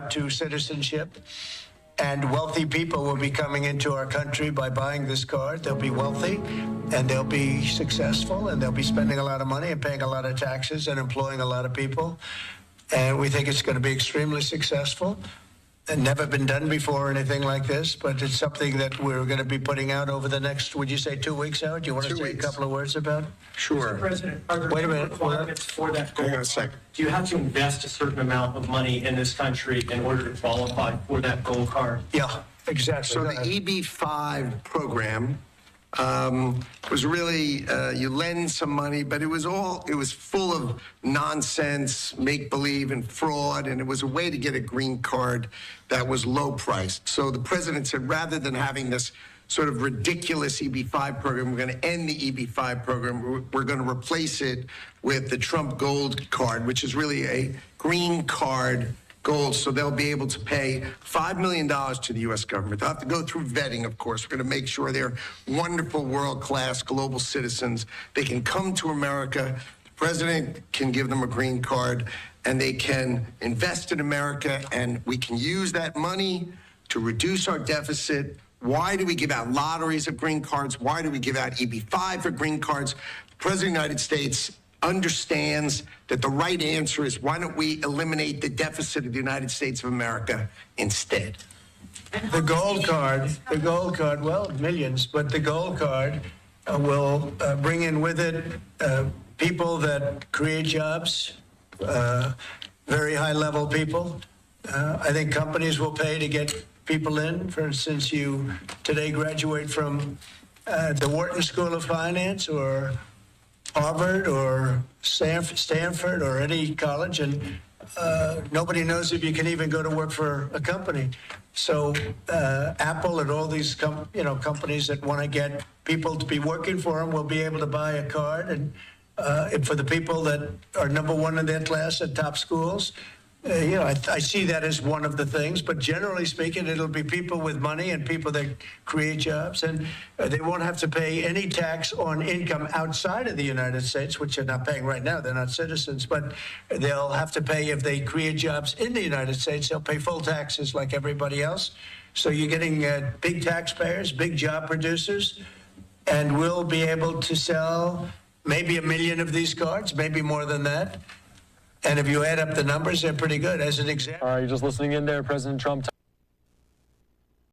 to citizenship, and wealthy people will be coming into our country by buying this card. They'll be wealthy, and they'll be successful, and they'll be spending a lot of money and paying a lot of taxes and employing a lot of people. And we think it's going to be extremely successful. And never been done before or anything like this, but it's something that we're going to be putting out over the next, would you say 2 weeks out? Do you want to say a couple of words about it? Sure. Mr. President, are there Wait a minute. requirements for that gold Hang on a card? second. Do you have to invest a certain amount of money in this country in order to qualify for that gold card? Yeah, exactly. So Go the ahead. EB-5 program was really, you lend some money, but it was full of nonsense, make-believe, and fraud, and it was a way to get a green card that was low-priced. So the president said, rather than having this sort of ridiculous EB-5 program, we're going to end the EB-5 program. We're going to replace it with the Trump Gold Card, which is really a green card gold, so they'll be able to pay $5 million to the U.S. government. They'll have to go through vetting, of course. We're going to make sure they're wonderful, world-class global citizens. They can come to America. The president can give them a green card, and they can invest in America, and we can use that money to reduce our deficit. Why do we give out lotteries of green cards? Why do we give out EB-5 for green cards? The president of the United States understands that the right answer is, why don't we eliminate the deficit of the United States of America instead? The gold card, well, millions, but the gold card will bring in with it people that create jobs, very high-level people. I think companies will pay to get people in. For instance, you today graduate from the Wharton School of Finance or Harvard or Stanford or any college, and nobody knows if you can even go to work for a company. So Apple and all these companies that want to get people to be working for them will be able to buy a card, and for the people that are number one in their class at top schools. I see that as one of the things, but generally speaking, it'll be people with money and people that create jobs, and they won't have to pay any tax on income outside of the United States, which they're not paying right now. They're not citizens, but they'll have to pay if they create jobs in the United States. They'll pay full taxes like everybody else. So you're getting big taxpayers, big job producers, and we'll be able to sell maybe 1 million of these cards, maybe more than that. And if you add up the numbers, they're pretty good. As an example. All right, you're just listening in there, President Trump.